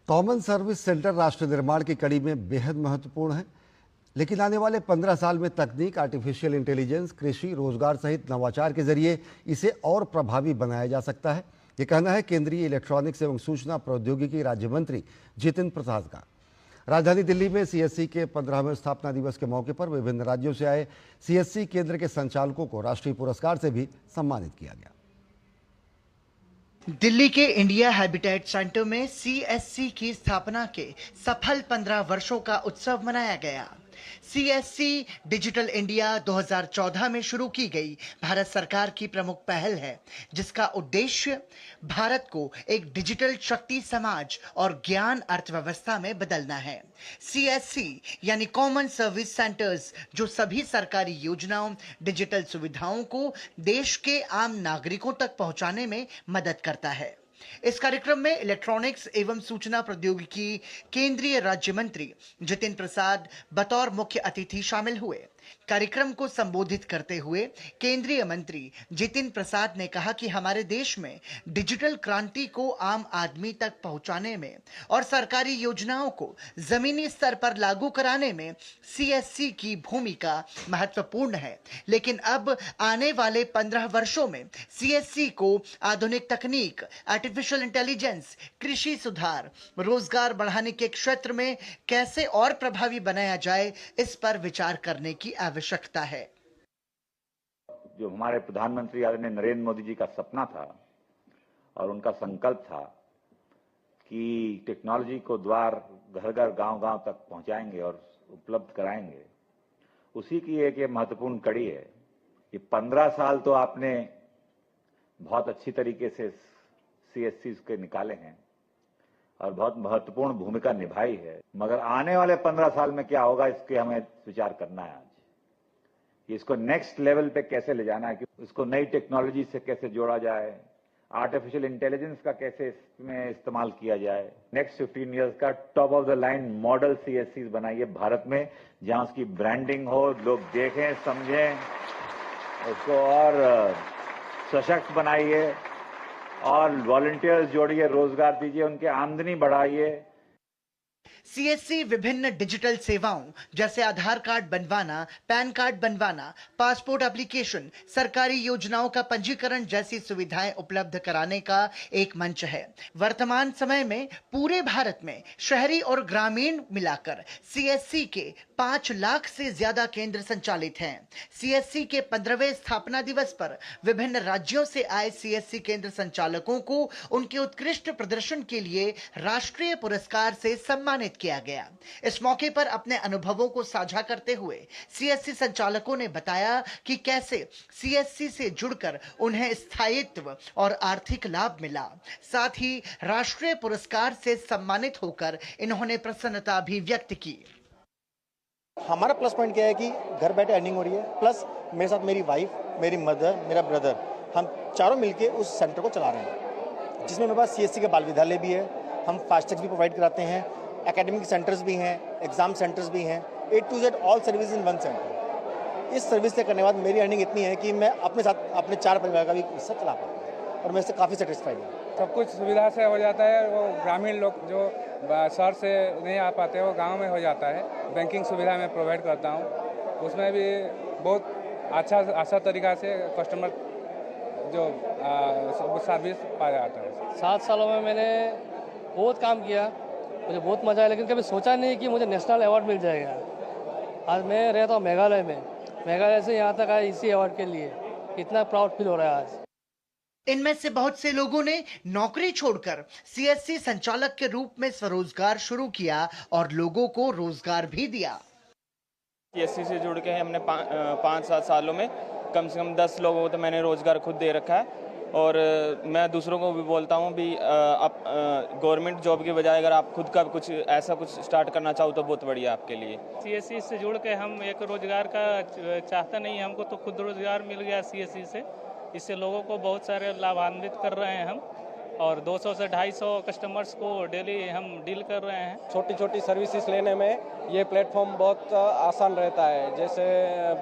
Common service centre राष्ट्र निर्माण की कड़ी में बेहद महत्वपूर्ण है, लेकिन आने वाले 15 साल में तकनीक, आर्टिफिशियल इंटेलिजेंस, कृषि, रोजगार सहित नवाचार के जरिए इसे और प्रभावी बनाया जा सकता है। ये कहना है केंद्रीय इलेक्ट्रॉनिक्स एवं सूचना प्रौद्योगिकी राज्य मंत्री जितिन प्रसाद का। राजधानी दिल्ली में सीएससी के 15वें स्थापना दिवस के मौके पर विभिन्न राज्यों से आए सीएससी केंद्र के संचालकों को राष्ट्रीय पुरस्कार से भी सम्मानित किया गया। दिल्ली के इंडिया हैबिटेट सेंटर में सीएससी की स्थापना के सफल 15 वर्षों का उत्सव मनाया गया। सीएससी डिजिटल इंडिया 2014 में शुरू की गई भारत सरकार की प्रमुख पहल है, जिसका उद्देश्य भारत को एक डिजिटल शक्ति समाज और ज्ञान अर्थव्यवस्था में बदलना है। सीएससी यानी कॉमन सर्विस सेंटर्स, जो सभी सरकारी योजनाओं, डिजिटल सुविधाओं को देश के आम नागरिकों तक पहुंचाने में मदद करता है। इस कार्यक्रम में इलेक्ट्रॉनिक्स एवं सूचना प्रौद्योगिकी केंद्रीय राज्य मंत्री जितिन प्रसाद बतौर मुख्य अतिथि शामिल हुए। कार्यक्रम को संबोधित करते हुए केंद्रीय मंत्री जितिन प्रसाद ने कहा कि हमारे देश में डिजिटल क्रांति को आम आदमी तक पहुंचाने में और सरकारी योजनाओं को जमीनी स्तर पर लागू कराने में सीएससी की भूमिका महत्वपूर्ण है, लेकिन अब आने वाले 15 वर्षों में सीएससी को आधुनिक तकनीक, आर्टिफिशियल इंटेलिजेंस, कृषि सुधार, रोजगार बढ़ाने के क्षेत्र में कैसे और प्रभावी बनाया जाए, इस पर विचार करने की आवश्यकता है। जो हमारे प्रधानमंत्री आदरणीय नरेंद्र मोदी जी का सपना था और उनका संकल्प था कि टेक्नोलॉजी को द्वार घर घर गांव-गांव तक पहुंचाएंगे और उपलब्ध कराएंगे, उसी की एक ये महत्वपूर्ण कड़ी है। ये 15 साल तो आपने बहुत अच्छी तरीके से सीएससी के निकाले हैं और बहुत महत्वपूर्ण भूमिका निभाई है, मगर आने वाले 15 साल में क्या होगा, इसके हमें विचार करना है। आज इसको नेक्स्ट लेवल पे कैसे ले जाना है, कि इसको नई टेक्नोलॉजी से कैसे जोड़ा जाए, आर्टिफिशियल इंटेलिजेंस का कैसे इसमें इस्तेमाल किया जाए। नेक्स्ट 15 इयर्स का top of the line model CSC बनाइए भारत में, जहां उसकी ब्रांडिंग हो, लोग देखें, समझें, उसको और सशक्त बनाइए और वॉलंटियर्स जोड़िए, रोजगार दीजिए, उनकी आमदनी बढ़ाइए। सीएससी विभिन्न डिजिटल सेवाओं जैसे आधार कार्ड बनवाना, पैन कार्ड बनवाना, पासपोर्ट एप्लीकेशन, सरकारी योजनाओं का पंजीकरण जैसी सुविधाएं उपलब्ध कराने का एक मंच है। वर्तमान समय में पूरे भारत में शहरी और ग्रामीण मिलाकर सीएससी के 5 लाख से ज्यादा केंद्र संचालित हैं। सीएससी के 15वें स्थापना दिवस पर विभिन्न राज्यों से आए सीएससी केंद्र संचालकों को उनके उत्कृष्ट प्रदर्शन के लिए राष्ट्रीय पुरस्कार से सम्मानित किया गया। इस मौके पर अपने अनुभवों को साझा करते हुए सीएससी संचालकों ने बताया कि कैसे सीएससी से जुड़कर उन्हें स्थायित्व और आर्थिक लाभ मिला। साथ ही राष्ट्रीय पुरस्कार से सम्मानित होकर इन्होंने प्रसन्नता भी व्यक्त की। हमारा प्लस पॉइंट क्या है कि घर बैठे अर्निंग हो रही है, प्लस मेरे साथ मेरी वाइफ, मेरी मदर, मेरा ब्रदर, हम चारों मिलके उस सेंटर को चला रहे हैं, जिसमें मेरे पास सीएससी का बाल विद्यालय भी है, हम फास्टैग भी प्रोवाइड कराते हैं, एकेडमिक सेंटर्स भी हैं, एग्जाम सेंटर्स भी हैं, A to Z all service in one centre. इस सर्विस से करने के बाद मेरी अर्निंग इतनी है कि मैं अपने साथ अपने 4 परिवार का भी हिस्सा चला पाऊँ और मैं इससे काफ़ी सेटिस्फाइड हूँ। सब कुछ सुविधा से हो जाता है। वो ग्रामीण लोग जो शहर से नहीं आ पाते, वो गांव में हो जाता है। बैंकिंग सुविधा मैं प्रोवाइड करता हूँ, उसमें भी बहुत अच्छा तरीका से कस्टमर जो सर्विस पाया जाता है। 7 सालों में मैंने बहुत काम किया, मुझे बहुत मज़ा आया, लेकिन कभी सोचा नहीं कि मुझे नेशनल अवार्ड मिल जाएगा। आज मैं रहता हूँ मेघालय में, मेघालय से यहाँ तक आया इसी अवार्ड के लिए, इतना प्राउड फील हो रहा है आज। इनमें से बहुत से लोगों ने नौकरी छोड़कर सीएससी संचालक के रूप में स्वरोजगार शुरू किया और लोगों को रोजगार भी दिया। सीएससी से जुड़ के हमने 5-7 सालों में कम से कम 10 लोगों को तो मैंने रोजगार खुद दे रखा है और मैं दूसरों को भी बोलता हूँ भी आप गवर्नमेंट जॉब के बजाय अगर आप खुद का कुछ ऐसा कुछ स्टार्ट करना चाहो तो बहुत बढ़िया आपके लिए। सीएससी से जुड़ के हम एक रोजगार का चाहता नहीं, हमको तो खुद रोजगार मिल गया सीएससी से। इससे लोगों को बहुत सारे लाभान्वित कर रहे हैं हम और 200 से 250 कस्टमर्स को डेली हम डील कर रहे हैं। छोटी छोटी सर्विसेज लेने में ये प्लेटफॉर्म बहुत आसान रहता है। जैसे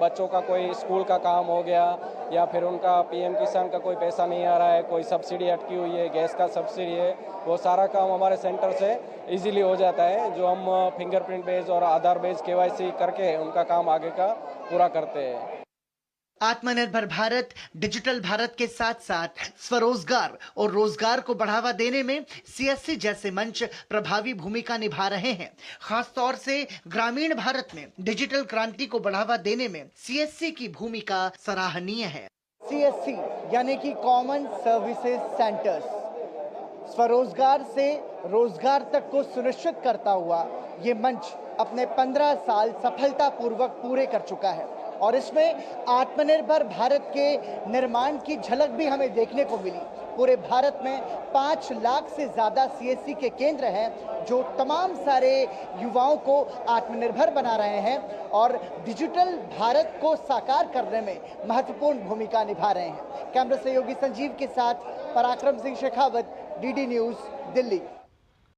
बच्चों का कोई स्कूल का काम हो गया या फिर उनका पीएम किसान का कोई पैसा नहीं आ रहा है, कोई सब्सिडी अटकी हुई है, गैस का सब्सिडी है, वो सारा काम हमारे सेंटर से इजीली हो जाता है, जो हम फिंगरप्रिंट बेस्ड और आधार बेस्ड केवाईसी करके उनका काम आगे का पूरा करते हैं। आत्मनिर्भर भारत, डिजिटल भारत के साथ साथ स्वरोजगार और रोजगार को बढ़ावा देने में सीएससी जैसे मंच प्रभावी भूमिका निभा रहे हैं। खासतौर से ग्रामीण भारत में डिजिटल क्रांति को बढ़ावा देने में सीएससी की भूमिका सराहनीय है। सीएससी यानी कि कॉमन सर्विसेज सेंटर्स स्वरोजगार से रोजगार तक को सुनिश्चित करता हुआ ये मंच अपने 15 साल सफलतापूर्वक पूरे कर चुका है और इसमें आत्मनिर्भर भारत के निर्माण की झलक भी हमें देखने को मिली। पूरे भारत में 5 लाख से ज़्यादा सीएससी के केंद्र हैं जो तमाम सारे युवाओं को आत्मनिर्भर बना रहे हैं और डिजिटल भारत को साकार करने में महत्वपूर्ण भूमिका निभा रहे हैं। कैमरा सहयोगी संजीव के साथ पराक्रम सिंह शेखावत, डीडी न्यूज़, दिल्ली।